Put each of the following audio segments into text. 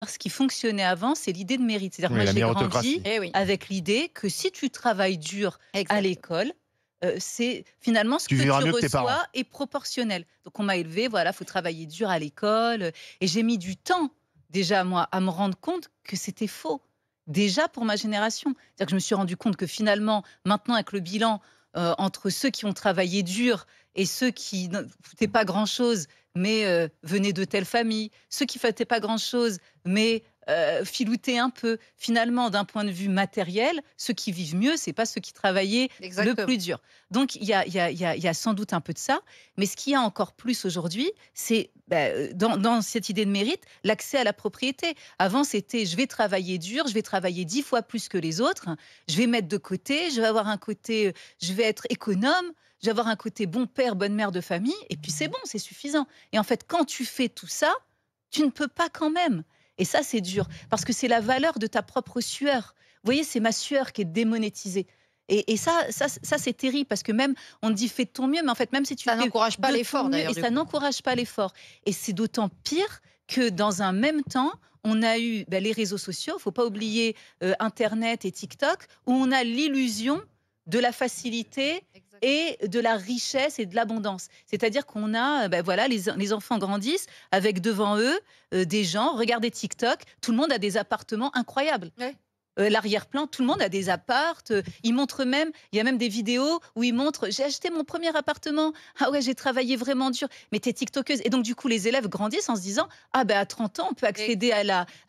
Ce qui fonctionnait avant, c'est l'idée de mérite. C'est-à-dire que Oui, moi, la j'ai grandi méritocratie. Eh oui, avec l'idée que si tu travailles dur à exact. l'école, c'est finalement ce Tu que vivras tu mieux que tes parents. reçois est proportionnel. Donc on m'a élevé, voilà, faut travailler dur à l'école, et j'ai mis du temps déjà moi à me rendre compte que c'était faux. Déjà pour ma génération. C'est-à-dire que je me suis rendu compte que finalement, maintenant avec le bilan, entre ceux qui ont travaillé dur et ceux qui ne foutaient pas grand-chose, mais venaient de telle famille, ceux qui ne foutaient pas grand-chose, mais filoutaient un peu. Finalement, d'un point de vue matériel, ceux qui vivent mieux, c'est pas ceux qui travaillaient le Exactement. plus dur. Donc il y a sans doute un peu de ça, mais ce qu'il y a encore plus aujourd'hui, c'est dans cette idée de mérite, l'accès à la propriété. Avant, c'était je vais travailler dur, je vais travailler 10 fois plus que les autres, je vais mettre de côté, je vais avoir un côté, je vais être économe, je vais avoir un côté bon père, bonne mère de famille, et puis c'est bon, c'est suffisant. Et en fait, quand tu fais tout ça, tu ne peux pas quand même. Et ça, c'est dur, parce que c'est la valeur de ta propre sueur. Vous voyez, c'est ma sueur qui est démonétisée. Et ça c'est terrible, parce que même, on te dit fais de ton mieux, mais en fait, même si tu Ça fais n'encourage pas de l'effort, ton mieux, d'ailleurs, et du ça coup. n'encourage pas l'effort. Et c'est d'autant pire que dans un même temps, on a eu les réseaux sociaux, il ne faut pas oublier Internet et TikTok, où on a l'illusion de la facilité Exactement. et de la richesse et de l'abondance. C'est-à-dire qu'on a, voilà, les enfants grandissent avec devant eux des gens, regardez TikTok, tout le monde a des appartements incroyables. Ouais. L'arrière-plan, tout le monde a des appartes. Ils montrent même, il y a même des vidéos où ils montrent, j'ai acheté mon premier appartement. Ah ouais, j'ai travaillé vraiment dur. Mais t'es TikTokeuse. Et donc, du coup, les élèves grandissent en se disant, ah ben à 30 ans, on peut accéder à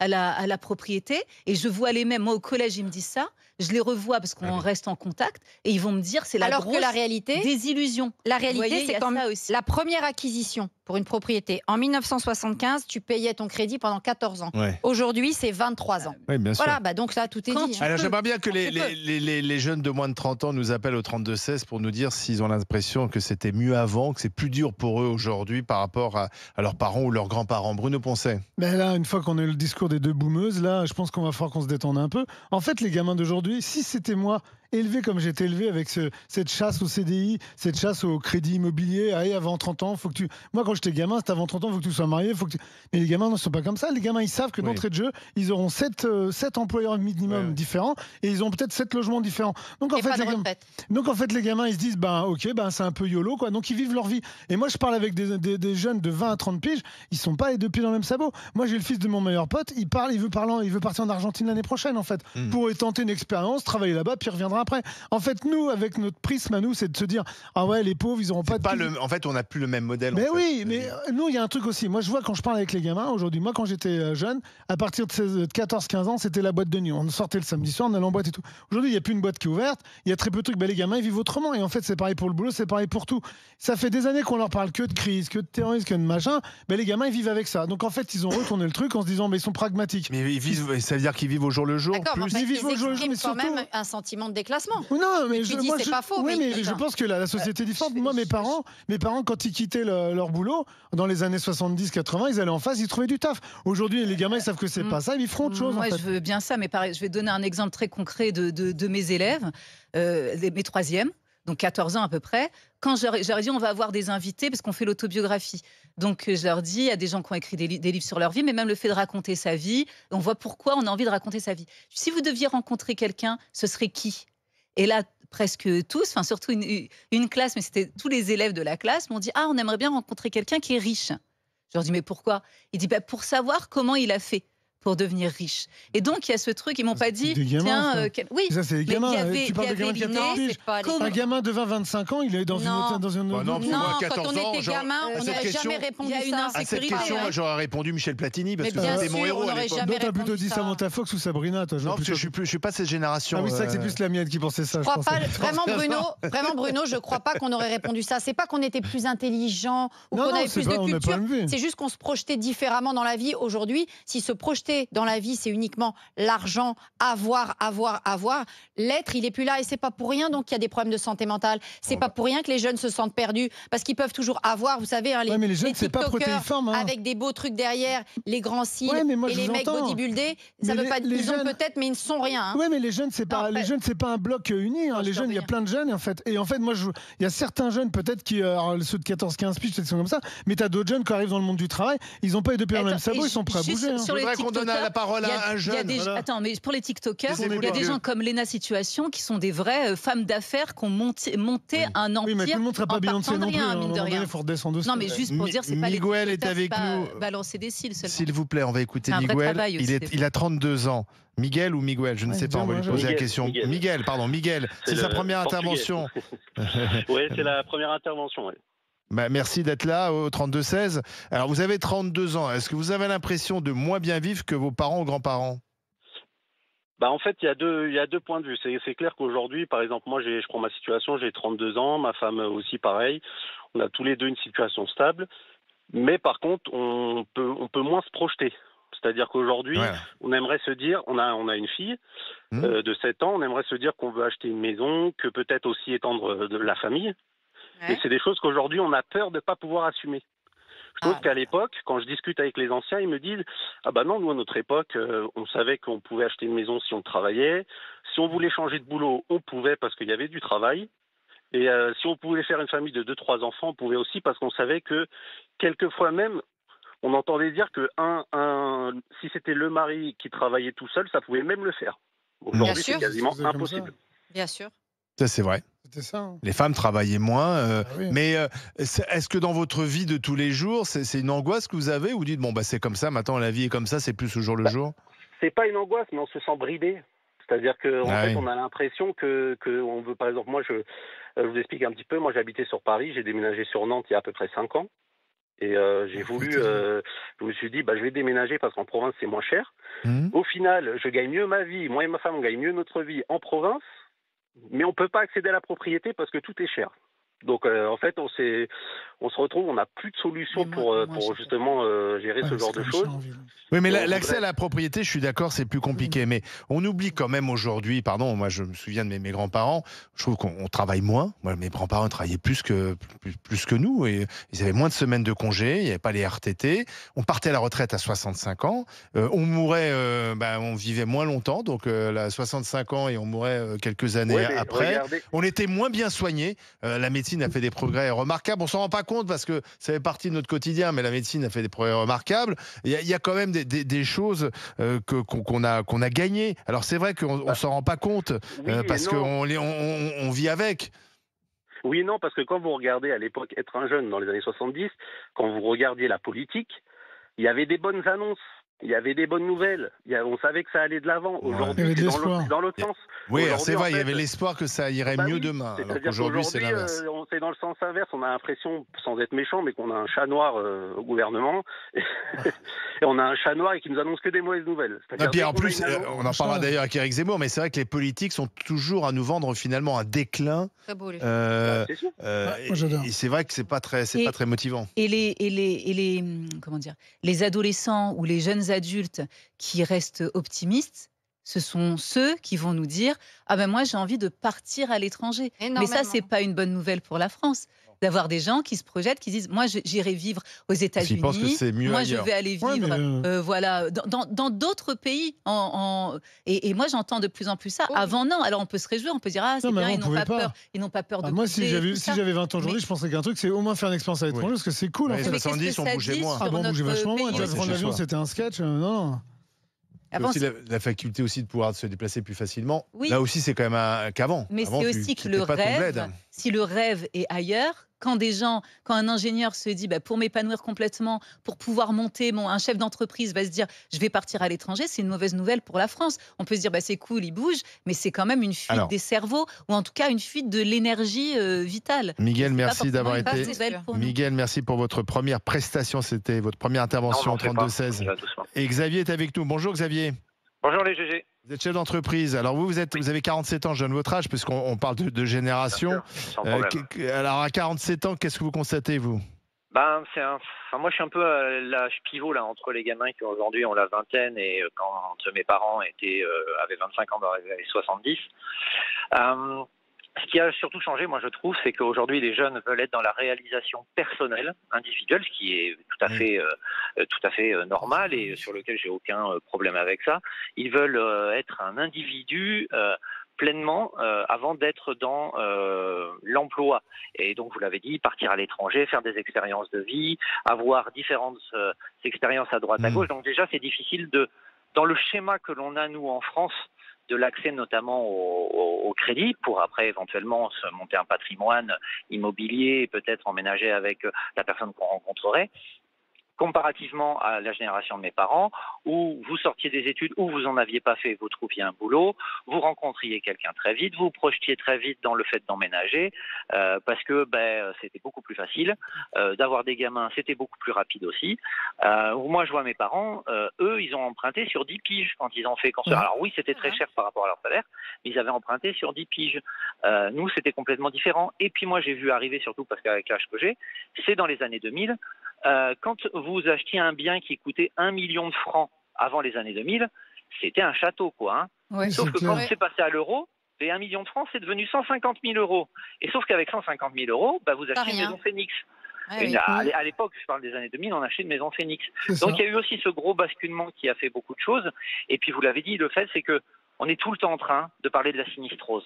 la propriété. Et je vois les mêmes, moi au collège, ils me disent ça. Je les revois parce qu'on Ah oui. reste en contact. Et ils vont me dire, c'est la Alors grosse que la réalité, désillusion. La Vous voyez, réalité, il y c'est a quand ça aussi. la première acquisition pour une propriété. En 1975, tu payais ton crédit pendant 14 ans. Ouais. Aujourd'hui, c'est 23 ans. Oui, bien sûr. Voilà, donc là, tout est Quand dit. tu hein. Alors peux. j'aimerais bien que Quand tu peux. les jeunes de moins de 30 ans nous appellent au 32-16 pour nous dire s'ils ont l'impression que c'était mieux avant, que c'est plus dur pour eux aujourd'hui par rapport à leurs parents ou leurs grands-parents. Bruno Poncet. Mais là, une fois qu'on a eu le discours des deux boomeuses, là, je pense qu'on va falloir qu'on se détende un peu. En fait, les gamins d'aujourd'hui, si c'était moi, élevé comme j'étais élevé avec cette chasse au CDI, cette chasse au crédit immobilier, allez, avant 30 ans, faut que tu... Moi, quand j'étais gamin, c'était avant 30 ans, faut que tu sois marié, faut que tu... Mais les gamins ne sont pas comme ça. Les gamins, ils savent que Oui. d'entrée de jeu, ils auront 7 employeurs minimum Ouais. différents et ils ont peut-être 7 logements différents. Donc, en Et fait, pas de les gamins... retraite. Donc en fait les gamins ils se disent ok c'est un peu YOLO quoi, donc ils vivent leur vie. Et moi je parle avec des jeunes de 20 à 30 piges, ils sont pas les deux pieds dans le même sabot. Moi j'ai le fils de mon meilleur pote, il veut partir en Argentine l'année prochaine en fait, pour y tenter une expérience, travailler là-bas puis il reviendra après. En fait nous avec notre prisme à nous c'est de se dire ah ouais les pauvres ils auront pas C'est de pas pile. en fait, on n'a plus le même modèle. Mais en fait. oui, mais nous, il y a un truc aussi. Moi, je vois quand je parle avec les gamins aujourd'hui, moi, quand j'étais jeune, à partir de 14-15 ans, c'était la boîte de nuit. On sortait le samedi soir, on allait en boîte et tout. Aujourd'hui, il n'y a plus une boîte qui est ouverte, il y a très peu de trucs. Les gamins, ils vivent autrement. Et en fait, c'est pareil pour le boulot, c'est pareil pour tout. Ça fait des années qu'on leur parle que de crise, que de terrorisme, que de machin. Les gamins, ils vivent avec ça. Donc, en fait, ils ont retourné le truc en se disant, mais ils sont pragmatiques. Mais ils vivent, ça veut dire qu'ils vivent au jour le jour. D'accord, mais en Plus. fait, ils vivent au ils jour le jour, expriment mais quand surtout- même un sentiment de déclassement. Oui, non, mais Tu dis, c'est pas faux, Oui, mais mais je attends. pense que la société est différente. Moi, mes parents, quand ils quittaient leur boulot, dans les années 70-80, ils allaient en face, ils trouvaient du taf. Aujourd'hui, les gamins, ils savent que c'est pas ça, ils feront autre chose. Moi, en fait. je veux bien ça, mais pareil, je vais donner un exemple très concret de mes élèves, mes troisièmes, donc 14 ans à peu près. Quand je leur ai dit, on va avoir des invités, parce qu'on fait l'autobiographie. Donc, je leur dis, il y a des gens qui ont écrit des livres sur leur vie, mais même le fait de raconter sa vie, on voit pourquoi on a envie de raconter sa vie. Si vous deviez rencontrer quelqu'un, ce serait qui ? Et là, presque tous, enfin surtout une classe, mais c'était tous les élèves de la classe, m'ont dit, ah, on aimerait bien rencontrer quelqu'un qui est riche. Je leur dis, mais pourquoi ? Il dit, pour savoir comment il a fait pour devenir riche. Et donc, il y a ce truc, ils m'ont pas dit, des gamins, ça. oui, Ça, c'est les mais gamins. il y avait- Tu parles de il y gamins de avait 14 l'idée, piges. c'est pas les comment- Un gamin de 20-25 ans, il est dans Non. une Bah non, autre- pour moi, Non, à quand 14 on ans, était genre, gamin, à on cette n'aurait question- jamais répondu il y a une ça. À cette sécurité, question, ouais. j'aurais répondu Michel Platini, parce Mais que bien c'était mon sûr, héros on à n'aurait l'époque. jamais Non, t'as plutôt répondu dit ça. Samantha Fox ou Sabrina, toi. Non, parce que je suis pas cette génération. Ah oui, c'est vrai que c'est plus la mienne qui pensait ça. Je crois pensais. pas, vraiment Bruno, je crois pas qu'on aurait répondu ça. C'est pas qu'on était plus intelligent ou Non, qu'on non, avait c'est plus pas- de on n'a pas culture. le même vie. C'est juste qu'on se projetait différemment dans la vie. Aujourd'hui, si se projeter dans la vie, c'est uniquement l'argent, avoir, l'être, il est plus là et c'est pas pour rien. Donc il y a des problèmes de santé mentale. C'est pas pour rien que les jeunes se sentent perdus parce qu'ils peuvent toujours avoir, vous savez, hein, Ouais, mais les jeunes, c'est pas TikTokers protéiforme, hein. avec des beaux trucs derrière, les grands cils Ouais, mais moi, et je les vous mecs entends. bodybuildés. Ça Mais veut pas les ils ont jeunes- peut-être, mais ils ne sont rien. hein. Ouais, mais les jeunes, c'est pas, Non, les bah- jeunes, c'est pas un bloc uni. Hein. Non, Les je jeunes, il y a reviens. plein de jeunes, en fait. Et en fait, moi, il y a certains jeunes, peut-être, qui, alors, ceux de 14-15 piges, peut-être, sont comme ça. Mais t'as d'autres jeunes qui arrivent dans le monde du travail. Ils ont pas les deux pieds dans le même Attends, sabot, et ils sont prêts à juste bouger. hein. Sur les Je voudrais qu'on donne donne la parole à un jeune. Attends, mais pour les TikTokers, Laissez-vous il y a le des dire. gens comme Lena Situation qui sont des vraies femmes d'affaires qui ont monté un empire. Oui, mais tout le monde ne sera pas en Beyoncé partant de non plus. rien, À un mine de moment donné, rien. il faut redescendre aussi. Non, mais juste pour dire, c'est pas les Miguel est TikTokers, avec c'est pas nous. balancer des cils seulement. S'il vous plaît, on va écouter C'est un vrai Miguel. travail aussi, des Il a 32 ans. Miguel ou Miguel, je ne Ouais, sais pas, on va lui dis-moi, poser la Miguel, question. Miguel. Miguel. C'est sa première portugais. intervention. Oui, c'est la première intervention. Ouais. Bah, merci d'être là au 32-16. Alors, vous avez 32 ans. Est-ce que vous avez l'impression de moins bien vivre que vos parents ou grands-parents? Bah, en fait, il y a deux points de vue. C'est clair qu'aujourd'hui, par exemple, moi, je prends ma situation, j'ai 32 ans, ma femme aussi pareil. On a tous les deux une situation stable. Mais par contre, on peut moins se projeter. C'est-à-dire qu'aujourd'hui, Ouais. on aimerait se dire, on a une fille de 7 ans, on aimerait se dire qu'on veut acheter une maison, que peut-être aussi étendre de la famille. Ouais. Et c'est des choses qu'aujourd'hui, on a peur de ne pas pouvoir assumer. Je trouve qu'à l'époque, quand je discute avec les anciens, ils me disent « Ah bah non, nous, à notre époque, on savait qu'on pouvait acheter une maison si on travaillait. Si on voulait changer de boulot, on pouvait parce qu'il y avait du travail. Et si on pouvait faire une famille de 2-3 enfants, on pouvait aussi parce qu'on savait que, quelquefois même, on entendait dire que si c'était le mari qui travaillait tout seul, ça pouvait même le faire. Aujourd'hui, sûr. c'est quasiment C'est comme ça. impossible. Bien sûr. Ça, c'est vrai. C'était ça. Hein. Les femmes travaillaient moins. Ah oui. Mais est-ce que dans votre vie de tous les jours, c'est une angoisse que vous avez ou vous dites, bon, bah, c'est comme ça, maintenant la vie est comme ça, c'est plus au jour le jour? C'est pas une angoisse, mais on se sent bridé. C'est-à-dire qu'en Ah fait, oui. on a l'impression que on veut, par exemple, moi, je vous explique un petit peu. Moi, j'habitais sur Paris, j'ai déménagé sur Nantes il y a à peu près 5 ans. Et j'ai voulu, je me suis dit, bah, je vais déménager parce qu'en province, c'est moins cher. Mhm. Au final, je gagne mieux ma vie. Moi et ma femme, on gagne mieux notre vie en province. Mais on ne peut pas accéder à la propriété parce que tout est cher. Donc, en fait, on se retrouve, on n'a plus de solution Mais pour moi, je- justement gérer ce Ouais, genre c'est de comme choses. chiant en ville. Oui, mais On l'accès voudrait- à la propriété, je suis d'accord, c'est plus compliqué. Mais on oublie quand même aujourd'hui, pardon, moi je me souviens de mes grands-parents, je trouve qu'on travaille moins. Moi, mes grands-parents travaillaient plus que nous. Et ils avaient moins de semaines de congés, il n'y avait pas les RTT. On partait à la retraite à 65 ans. On mourait, on vivait moins longtemps, donc à 65 ans et on mourait quelques années Ouais, mais après. regardez, On était moins bien soignés. La médecine a fait des progrès remarquables. On s'en rend pas compte parce que ça fait partie de notre quotidien, mais la médecine a fait des progrès remarquables. Il y a quand même des choses qu'on a gagnées. Alors c'est vrai qu'on s'en rend pas compte oui et parce non. qu'on vit avec. Oui et non, parce que quand vous regardez à l'époque être un jeune dans les années 70, quand vous regardiez la politique, il y avait des bonnes annonces, il y avait des bonnes nouvelles, on savait que ça allait de l'avant. Ouais. Aujourd'hui, Il y avait c'est de dans l'espoir. dans l'autre sens. Oui, Aujourd'hui, c'est vrai, en il y fait, avait l'espoir que ça irait bah mieux oui, demain. Alors c'est-à-dire qu'aujourd'hui, c'est qu'aujourd'hui, l'inverse. c'est dans le sens inverse. On a l'impression, sans être méchant, mais qu'on a un chat noir au gouvernement. Et on a un chat noir et qui nous annonce que des mauvaises nouvelles. Et C'est-à-dire, puis dès en qu'on a plus, une annonce- on en parlera d'ailleurs avec Éric Zemmour, mais c'est vrai que les politiques sont toujours à nous vendre finalement un déclin. Très beau, les c'est sûr. moi, j'adore. Et c'est vrai que c'est pas très motivant. Et comment dire, les adolescents ou les jeunes adultes qui restent optimistes, ce sont ceux qui vont nous dire « Ah ben moi, j'ai envie de partir à l'étranger ». Mais ça, c'est pas une bonne nouvelle pour la France. D'avoir des gens qui se projettent, qui disent « Moi, j'irai vivre aux États-Unis. pensent que c'est mieux Moi, ailleurs. je vais aller Ouais, vivre mais, voilà, dans d'autres pays. Et moi, j'entends de plus en plus ça. Oh. Avant, non. Alors, on peut se réjouir, on peut dire « Ah, c'est Non, mais bien, avant, ils on n'ont pas pouvait pas. peur. Ils n'ont pas peur de Moi, si bouger, j'avais tout ça. 20 ans aujourd'hui, je pensais qu'un truc, c'est au moins faire une expérience à l'étranger, Oui. parce que c'est cool. Ouais, En fait. Mais qu'est-ce 70, que on ça bougeait dit moins. sur Ah bon, on notre bougeait vachement moins. pays Déjà, Ouais, prendre c'est l'avion, sûr. c'était un sketch. Non. C'est Avant, aussi la faculté aussi de pouvoir se déplacer plus facilement. Oui. Là aussi, c'est quand même qu'avant. Mais Avant, c'est tu aussi que quittais le pas ton bled. rêve, si le rêve est ailleurs, quand un ingénieur se dit pour m'épanouir complètement, pour pouvoir monter, un chef d'entreprise va se dire je vais partir à l'étranger, c'est une mauvaise nouvelle pour la France. On peut se dire c'est cool, il bouge, mais c'est quand même une fuite des cerveaux, ou en tout cas une fuite de l'énergie vitale. Miguel, C'est pas merci forcément d'avoir une été. bonne nouvelle pour nous. Miguel, merci pour votre première prestation. C'était votre première intervention Non, au j'en fais pas. 32-16. Là, doucement. Et Xavier est avec nous. Bonjour Xavier. Bonjour les GG. Vous êtes chef d'entreprise. Alors vous avez 47 ans, je donne votre âge, puisqu'on parle de génération. Sans problème. Alors à 47 ans, qu'est-ce que vous constatez, vous? Ben, moi, je suis un peu à l'âge pivot là entre les gamins qui aujourd'hui ont la vingtaine et quand mes parents avaient 25 ans dans les années 70. Ce qui a surtout changé, moi je trouve, c'est qu'aujourd'hui les jeunes veulent être dans la réalisation personnelle, individuelle, ce qui est tout à fait normal et sur lequel j'ai aucun problème avec ça. Ils veulent être un individu pleinement avant d'être dans l'emploi. Et donc, vous l'avez dit, partir à l'étranger, faire des expériences de vie, avoir différentes expériences à droite, à gauche. Donc déjà, c'est difficile dans le schéma que l'on a, nous, en France, de l'accès notamment au crédit, pour après éventuellement se monter un patrimoine immobilier et peut-être emménager avec la personne qu'on rencontrerait, comparativement à la génération de mes parents, où vous sortiez des études, où vous n'en aviez pas fait, vous trouviez un boulot, vous rencontriez quelqu'un très vite, vous projetiez très vite dans le fait d'emménager, parce que c'était beaucoup plus facile. D'avoir des gamins, c'était beaucoup plus rapide aussi. Moi, je vois mes parents, eux, ils ont emprunté sur 10 piges quand ils ont fait construire. Alors oui, c'était très cher par rapport à leur salaire, mais ils avaient emprunté sur 10 piges. Nous, c'était complètement différent. Et puis moi, j'ai vu arriver, surtout parce qu'avec l'âge que j'ai, c'est dans les années 2000, quand vous achetiez un bien qui coûtait 1 million de francs avant les années 2000, c'était un château, quoi. Hein. Ouais, sauf que clair. quand c'est passé à l'euro, les 1 million de francs, c'est devenu 150 000 euros. Et sauf qu'avec 150 000 euros, vous achetez une rien. maison Phoenix. Ouais, oui. À l'époque, je parle des années 2000, on achetait une maison Phoenix. C'est Donc ça. il y a eu aussi ce gros basculement qui a fait beaucoup de choses. Et puis vous l'avez dit, le fait, c'est que on est tout le temps en train de parler de la sinistrose,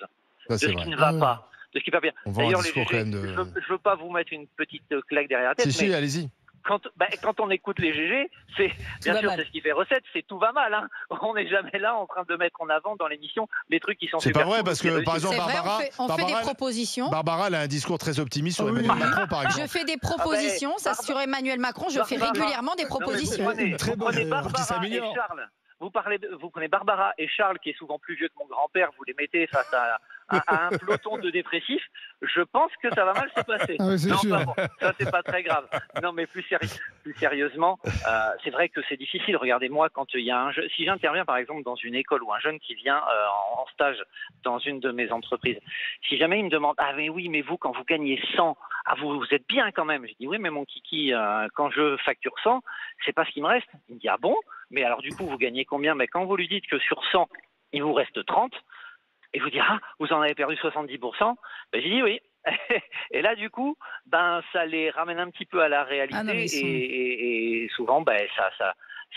Ça, de c'est ce vrai. qui ne va Ouais. pas, de ce qui va bien. On vend un D'ailleurs, les discours GG, quand même de... je veux pas vous mettre une petite claque derrière la tête, Si, mais si, allez-y. quand on écoute les GG, c'est bien va sûr mal. c'est ce qui fait recette, c'est tout va mal. Hein. On n'est jamais là en train de mettre en avant dans l'émission les trucs qui sont C'est super pas vrai, cool, parce qui que, par réussissent. exemple, C'est vrai, on fait des Barbara, propositions. Barbara, elle a un discours très optimiste sur Ah oui. Emmanuel Macron, par Je exemple. fais des propositions, ça sur Emmanuel Macron, je fais Barbara. régulièrement des Non, mais propositions. Une très vous bonne, prenez pour qu'il Barbara et s'améliore. Charles. Vous prenez Barbara et Charles, qui est souvent plus vieux que mon grand-père, vous les mettez face à un peloton de dépressifs, je pense que ça va mal se passer. Ah oui, c'est Non, sûr. enfin bon, ça c'est pas très grave. Non, mais plus sérieusement, c'est vrai que c'est difficile. Regardez-moi, quand il y a si j'interviens par exemple dans une école ou un jeune qui vient en stage dans une de mes entreprises, si jamais il me demande mais oui, mais vous quand vous gagnez 100, vous êtes bien quand même. Je dis oui, mais mon kiki, quand je facture 100, c'est pas ce qui me reste. Il me dit bon, mais alors du coup vous gagnez combien? Mais quand vous lui dites que sur 100 il vous reste 30, et vous dire vous en avez perdu 70%, j'ai dit oui. Et là du coup ça les ramène un petit peu à la réalité. Ah non, mais et souvent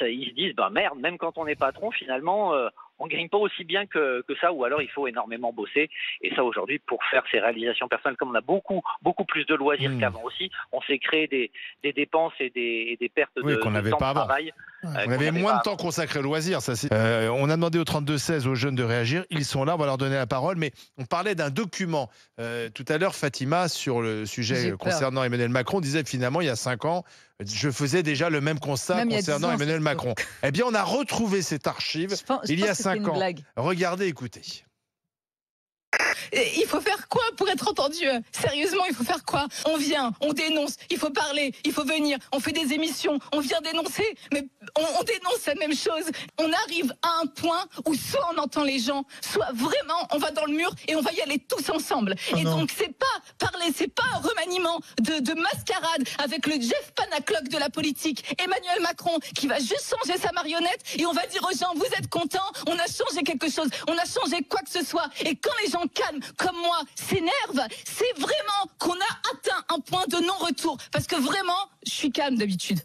ils se disent merde, même quand on est patron finalement on gagne pas aussi bien que ça, ou alors il faut énormément bosser. Et ça aujourd'hui, pour faire ses réalisations personnelles, comme on a beaucoup plus de loisirs qu'avant aussi, on s'est créé des dépenses et des pertes qu'on de n'avait temps pas de avant. travail. On qu'on avait n'avait moins pas de temps consacré au loisir, ça c'est. On a demandé au 32-16 aux jeunes de réagir. Ils sont là, on va leur donner la parole. Mais on parlait d'un document. Tout à l'heure, Fatima, sur le sujet J'ai peur. concernant Emmanuel Macron, disait que finalement, il y a 5 ans, je faisais déjà le même constat Même il y a 10 concernant ans, Emmanuel c'est Macron. Eh bien, on a retrouvé cette archive Je il y a pense que c'était 5 une ans. blague. Regardez, écoutez. Il faut faire quoi pour être entendu? Sérieusement, il faut faire quoi? On vient, on dénonce, il faut parler, il faut venir, on fait des émissions, on vient dénoncer, mais on dénonce la même chose. On arrive à un point où soit on entend les gens, soit vraiment on va dans le mur et on va y aller tous ensemble. Et non. donc c'est pas parler, c'est pas un remaniement de mascarade avec le Jeff Panaclock de la politique, Emmanuel Macron, qui va juste changer sa marionnette et on va dire aux gens, vous êtes contents, on a changé quelque chose, on a changé quoi que ce soit. Et quand les gens calmes comme moi s'énervent, c'est vraiment qu'on a atteint un point de non-retour. Parce que vraiment, je suis calme d'habitude.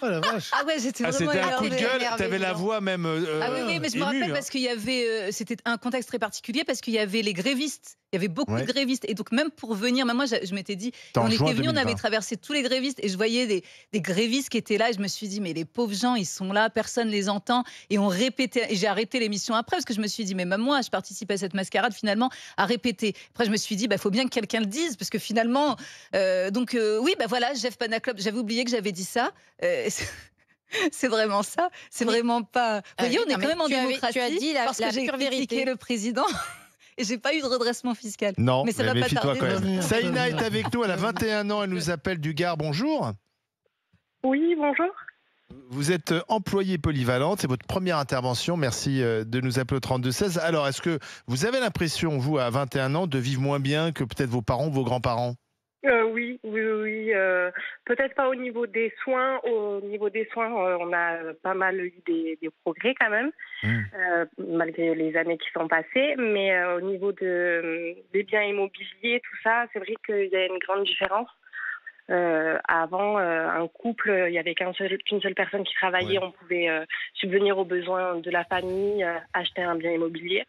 Oh la vache. Ah ouais, j'étais vraiment C'était un coup de énervée. gueule, énervé, t'avais la dis donc. voix même Ah oui, mais je me émue, rappelle hein. parce qu'il y avait, c'était un contexte très particulier parce qu'il y avait les grévistes. Il y avait beaucoup Ouais. de grévistes. Et donc, même pour venir, moi, je m'étais dit, C'était en on juin était venus, on 2020. avait traversé tous les grévistes et je voyais des grévistes qui étaient là. Et je me suis dit, mais les pauvres gens, ils sont là, personne les entend. Et on répétait. Et j'ai arrêté l'émission après parce que je me suis dit, mais même moi, je participe à cette mascarade finalement à répéter. Après, je me suis dit, faut bien que quelqu'un le dise parce que finalement. Oui, voilà, Jeff Panaclock, j'avais oublié que j'avais dit ça. C'est vraiment ça. C'est vraiment pas. Vous voyez, on est non, quand même en tu avais- démocratie tu as dit la- parce la que j'ai pure critiqué vérité. le président et j'ai pas eu de redressement fiscal. Non, mais ça va pas méfie-toi tarder. quand même. Non, mais- Saïna est avec nous, elle a 21 ans, elle nous appelle du Gard. Bonjour. Oui, bonjour. Vous êtes employée polyvalente, c'est votre première intervention. Merci de nous appeler au 32-16. Alors, est-ce que vous avez l'impression, vous, à 21 ans, de vivre moins bien que peut-être vos parents ou vos grands-parents? Oui. Peut-être pas au niveau des soins. Au niveau des soins, on a pas mal eu des progrès quand même, malgré les années qui sont passées. Mais au niveau des biens immobiliers, tout ça, c'est vrai qu'il y a une grande différence. Avant, un couple, il n'y avait qu'une seule personne qui travaillait. Ouais. On pouvait subvenir aux besoins de la famille, acheter un bien immobilier.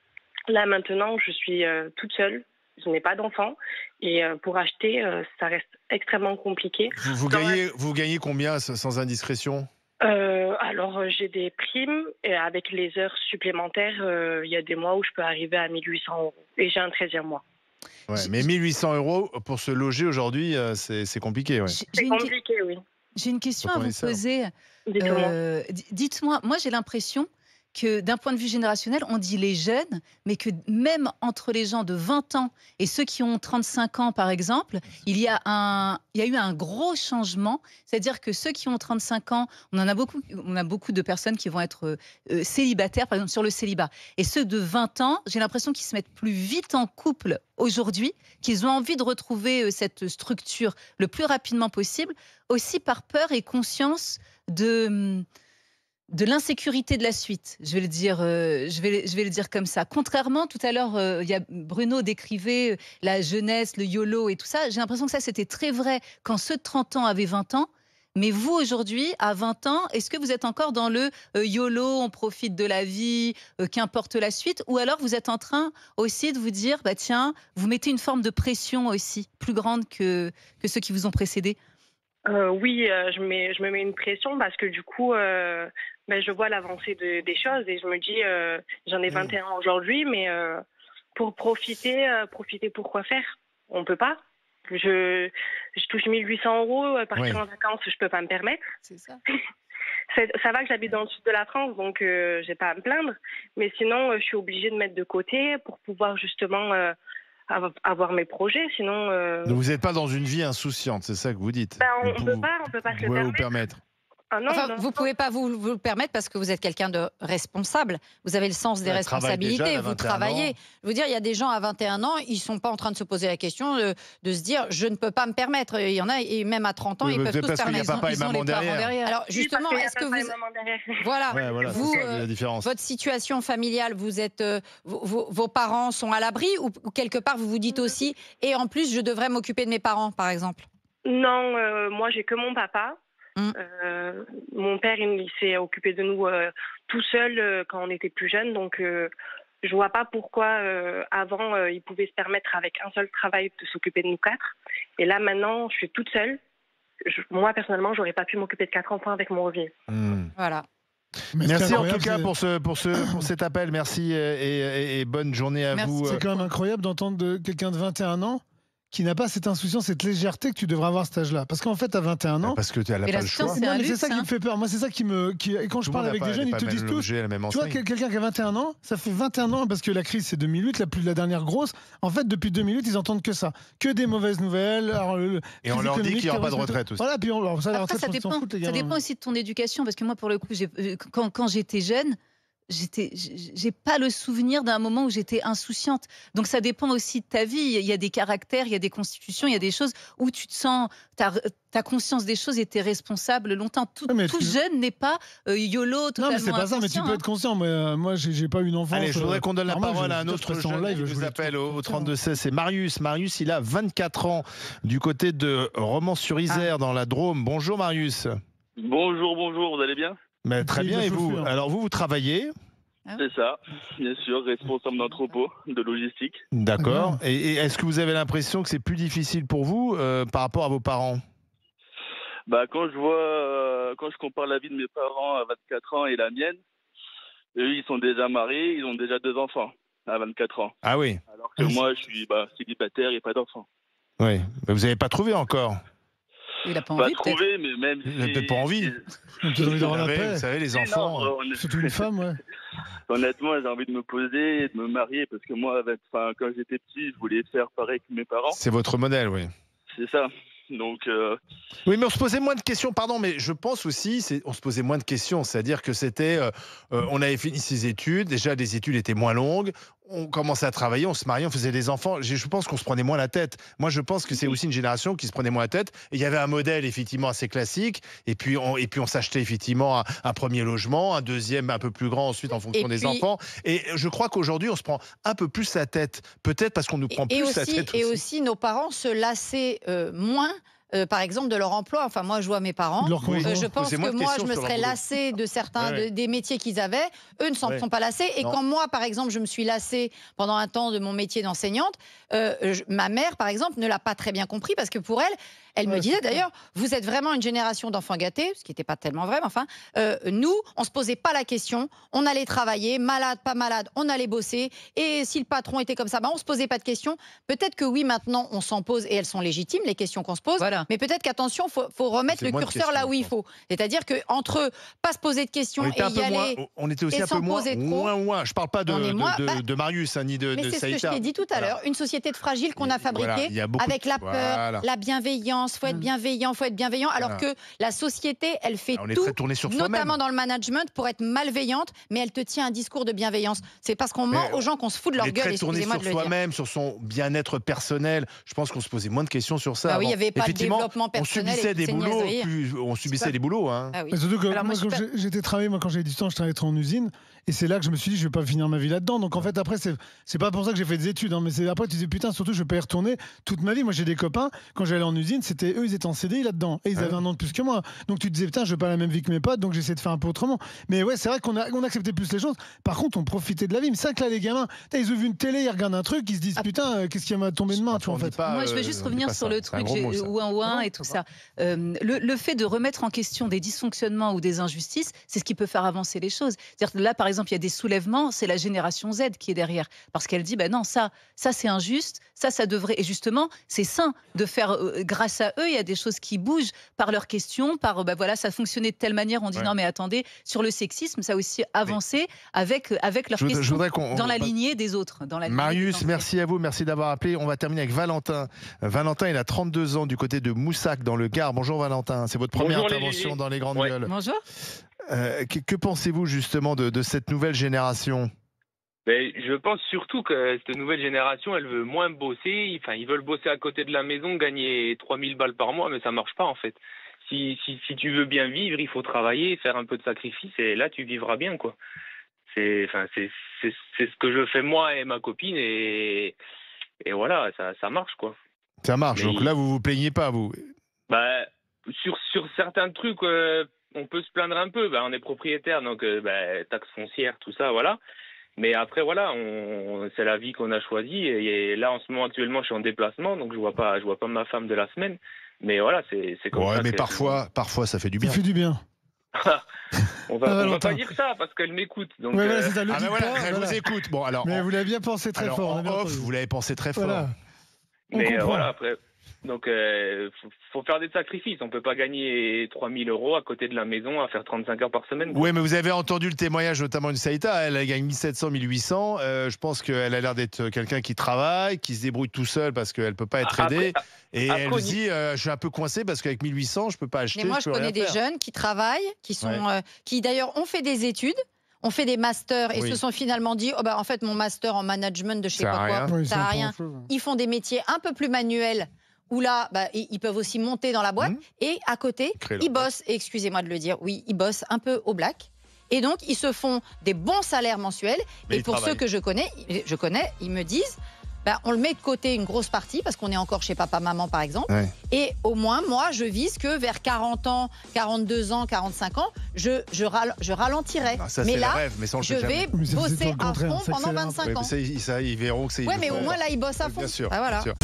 Là, maintenant, je suis toute seule. Je n'ai pas d'enfant. Et pour acheter, ça reste extrêmement compliqué. Vous gagnez combien sans indiscrétion? Alors, j'ai des primes et avec les heures supplémentaires, il y a des mois où je peux arriver à 1 800 € et j'ai un 13e mois. Ouais, mais 1 800 € pour se loger aujourd'hui, c'est compliqué. Ouais. C'est compliqué, oui. J'ai une question Faut à qu'on vous ait ça. poser. Dites-moi, moi j'ai l'impression que d'un point de vue générationnel, on dit les jeunes, mais que même entre les gens de 20 ans et ceux qui ont 35 ans, par exemple, il y a eu un gros changement. C'est-à-dire que ceux qui ont 35 ans, on a beaucoup de personnes qui vont être célibataires, par exemple sur le célibat. Et ceux de 20 ans, j'ai l'impression qu'ils se mettent plus vite en couple aujourd'hui, qu'ils ont envie de retrouver cette structure le plus rapidement possible, aussi par peur et conscience de l'insécurité de la suite, je vais le dire comme ça. Contrairement, tout à l'heure, Bruno décrivait la jeunesse, le YOLO et tout ça. J'ai l'impression que ça, c'était très vrai quand ceux de 30 ans avaient 20 ans. Mais vous, aujourd'hui, à 20 ans, est-ce que vous êtes encore dans le YOLO, on profite de la vie, qu'importe la suite? Ou alors vous êtes en train aussi de vous dire, bah tiens, vous mettez une forme de pression aussi, plus grande que ceux qui vous ont précédé? Oui, je me mets une pression parce que du coup, je vois l'avancée des choses et je me dis, j'en ai 21 ans aujourd'hui, mais pour profiter pour quoi faire? On peut pas. Je touche 1 800 €, partir en vacances, je peux pas me permettre. C'est ça. Ça va que j'habite dans le sud de la France, donc j'ai pas à me plaindre. Mais sinon, je suis obligée de mettre de côté pour pouvoir justement avoir mes projets. Sinon, Donc vous n'êtes pas dans une vie insouciante, c'est ça que vous dites? on peut pas se le permettre. Ah non, Enfin, non, vous ne pouvez pas vous le permettre parce que vous êtes quelqu'un de responsable. Vous avez le sens des responsabilités, vous travaillez. Je veux dire, il y a des gens à 21 ans, ils ne sont pas en train de se poser la question de se dire « je ne peux pas me permettre ». Il y en a, et même à 30 ans, ils peuvent tous se permettre. Parce qu'il n'y a papa et maman derrière. Alors justement, est-ce que vous... Voilà, vous, la différence. votre situation familiale, vous êtes, vos parents sont à l'abri ou quelque part vous vous dites aussi « et en plus, je devrais m'occuper de mes parents », par exemple? Non, moi, j'ai que mon papa. Mon père, il s'est occupé de nous tout seul quand on était plus jeunes, donc je vois pas pourquoi avant il pouvait se permettre avec un seul travail de s'occuper de nous 4. Et là maintenant, je suis toute seule. Moi personnellement, j'aurais pas pu m'occuper de 4 enfants avec mon revenu. Voilà. Merci en tout cas pour cet appel. Merci et bonne journée à vous. C'est quand même incroyable d'entendre quelqu'un de 21 ans qui n'a pas cette insouciance, cette légèreté que tu devrais avoir à cet âge-là. Parce qu'en fait, à 21 ans... Parce que tu n'as pas le choix. C'est ça qui me fait peur. Moi, c'est ça qui et quand je parle avec des jeunes, ils te disent tous... Tu vois, quelqu'un qui a 21 ans, ça fait 21 ans, parce que la crise, c'est 2008, la dernière grosse. En fait, depuis 2008, ils entendent que ça. Que des mauvaises nouvelles. Et on leur dit qu'il n'y aura pas de retraite aussi. Voilà, puis ça dépend aussi de ton éducation. Parce que moi, pour le coup, quand j'étais jeune... j'ai pas le souvenir d'un moment où j'étais insouciante. Donc ça dépend aussi de ta vie. Il y a des caractères, il y a des constitutions, il y a des choses où tu te sens, t'as conscience des choses et t'es responsable longtemps. Tout jeune n'est pas YOLO, totalement. Non, mais c'est pas ça, mais tu peux être conscient. Moi, j'ai pas une enfance. Allez, je voudrais qu'on donne la parole à un autre jeune live. Je vous appelle au 32-16. C'est Marius. Marius, il a 24 ans du côté de Romans-sur-Isère dans la Drôme. Bonjour Marius. Bonjour, vous allez bien? Mais très bien, et vous? Alors vous travaillez? C'est ça, bien sûr, responsable d'entrepôt, de logistique. D'accord. Et est-ce que vous avez l'impression que c'est plus difficile pour vous par rapport à vos parents? Quand je compare la vie de mes parents à 24 ans et la mienne, eux, ils sont déjà mariés, ils ont déjà 2 enfants à 24 ans. Ah oui. Alors que moi, je suis célibataire et pas d'enfants. Oui, mais vous n'avez pas trouvé encore? Il n'a pas envie, trouvé, mais même il n'a peut-être pas envie. Vous savez, les enfants... Surtout une femme, ouais. Honnêtement, j'ai envie de me poser et de me marier parce que moi, quand j'étais petit, je voulais faire pareil que mes parents. C'est votre modèle, oui. C'est ça. Donc, oui, mais on se posait moins de questions, pardon, mais je pense aussi, on se posait moins de questions, c'est-à-dire que c'était, on avait fini ses études, déjà les études étaient moins longues, on commençait à travailler, on se mariait, on faisait des enfants, je pense qu'on se prenait moins la tête. Moi, je pense que c'est aussi une génération qui se prenait moins la tête, et il y avait un modèle effectivement assez classique, et puis on s'achetait effectivement un premier logement, un deuxième un peu plus grand ensuite en fonction des enfants, et je crois qu'aujourd'hui, on se prend un peu plus la tête, peut-être parce qu'on nous prend plus la tête aussi. Et aussi, nos parents se lassaient moins par exemple, de leur emploi. Enfin, moi, je vois mes parents. Je pense que moi, je me serais lassée de certains des métiers qu'ils avaient. Eux ne s'en sont pas lassés. Et quand moi, par exemple, je me suis lassée pendant un temps de mon métier d'enseignante, ma mère, par exemple, ne l'a pas très bien compris parce que pour elle, elle me disait d'ailleurs, vous êtes vraiment une génération d'enfants gâtés, ce qui n'était pas tellement vrai, mais enfin, nous, on ne se posait pas la question, on allait travailler, malade, pas malade, on allait bosser, et si le patron était comme ça, on ne se posait pas de questions. Peut-être que oui, maintenant, on s'en pose, et elles sont légitimes, les questions qu'on se pose, mais peut-être qu'attention, il faut remettre le curseur là où il faut. C'est-à-dire qu'entre pas se poser de questions et y aller, on était aussi un peu moins. Je ne parle pas de Marius, ni de Saïta. Mais c'est ce que je t'ai dit tout à l'heure, une société de fragile qu'on a fabriquée, avec la peur, la bienveillance. Il faut être bienveillant, alors que la société, elle fait tout, notamment dans le management, pour être malveillante, mais elle te tient un discours de bienveillance. C'est parce qu'on ment aux gens qu'on se fout de leur gueule, excusez-moi de le dire. Sur soi-même, sur son bien-être personnel, je pense qu'on se posait moins de questions sur ça. Oui, il n'y avait pas de développement personnel. On subissait des boulots. Surtout que moi, quand j'étais travaillé, quand j'avais du temps, je travaillais en usine, et c'est là que je me suis dit, je ne vais pas finir ma vie là-dedans. Donc en fait, après, c'est pas pour ça que j'ai fait des études, mais c'est après, tu dis, putain, surtout, je ne vais pas y retourner toute ma vie. Moi, j'ai des copains, quand j'allais en usine, eux, ils étaient en CDI là-dedans. Et ils avaient un an de plus que moi. Donc tu te disais, putain, je veux pas la même vie que mes potes, donc j'essaie de faire un peu autrement. Mais ouais, c'est vrai qu'on acceptait plus les choses. Par contre, on profitait de la vie. Mais c'est vrai que là, les gamins, ils ouvrent une télé, ils regardent un truc, ils se disent, putain, qu'est-ce qui m'a tombé de main, en fait. Moi, je veux juste revenir sur le truc ouin et tout ça. Le fait de remettre en question des dysfonctionnements ou des injustices, c'est ce qui peut faire avancer les choses. C'est-à-dire que là, par exemple, il y a des soulèvements, c'est la génération Z qui est derrière. Parce qu'elle dit, non, ça c'est injuste, ça devrait. Et justement, c'est sain de faire, grâce à eux, il y a des choses qui bougent par leurs questions, par ça fonctionnait de telle manière, on dit non mais attendez, sur le sexisme, ça a aussi avancé avec leurs questions dans la lignée des autres. Marius, merci à vous, merci d'avoir appelé. On va terminer avec Valentin. Valentin, il a 32 ans du côté de Moussac dans le Gard. Bonjour Valentin, c'est votre première intervention dans les grandes gueules. Bonjour. Que pensez-vous justement de cette nouvelle génération ? Je pense surtout que cette nouvelle génération, elle veut moins bosser. Enfin, ils veulent bosser à côté de la maison, gagner 3000 balles par mois, mais ça marche pas en fait. Si tu veux bien vivre, il faut travailler, faire un peu de sacrifice, et là tu vivras bien, quoi. C'est ce que je fais moi et ma copine, et voilà, ça marche, quoi. Ça marche. Donc là, vous vous plaignez pas, vous ? Sur certains trucs, on peut se plaindre un peu. On est propriétaire, donc taxes foncières, tout ça, voilà. Mais après, voilà, c'est la vie qu'on a choisie. Et là, en ce moment, actuellement, je suis en déplacement, donc je vois pas ma femme de la semaine. Mais voilà, c'est comme ça. Ouais, mais parfois, ça fait du bien. Ça fait du bien. on va pas dire ça parce qu'elle m'écoute. Donc, elle vous écoute. Bon, alors. Mais vous l'avez bien pensé très fort. Vous l'avez pensé très fort. Voilà. Mais voilà, après. Donc, faut faire des sacrifices. On peut pas gagner 3000 € à côté de la maison à faire 35 heures par semaine. Oui, mais vous avez entendu le témoignage notamment de Saïta. Elle gagne 1700, 1800. Je pense qu'elle a l'air d'être quelqu'un qui travaille, qui se débrouille tout seul parce qu'elle peut pas être aidée. Et elle dit, je suis un peu coincée parce qu'avec 1800, je peux pas acheter. Mais moi, je connais des jeunes qui travaillent, qui d'ailleurs ont fait des études. On fait des masters et se sont finalement dit, en fait, mon master en management de je sais pas quoi, ça sert à rien. Ils font des métiers un peu plus manuels où là, ils peuvent aussi monter dans la boîte. Et à côté, ils bossent, et excusez-moi de le dire, ils bossent un peu au black. Et donc, ils se font des bons salaires mensuels. Et pour ceux que je connais, ils me disent, on le met de côté une grosse partie, parce qu'on est encore chez papa-maman, par exemple. Et au moins, moi, je vise que vers 40 ans, 42 ans, 45 ans, je ralentirai. Mais là, je vais bosser à fond pendant 25 ans. Ça, ils verront que c'est... Ouais, mais au moins, là, ils bossent à fond. Bien sûr. Voilà. Bien sûr.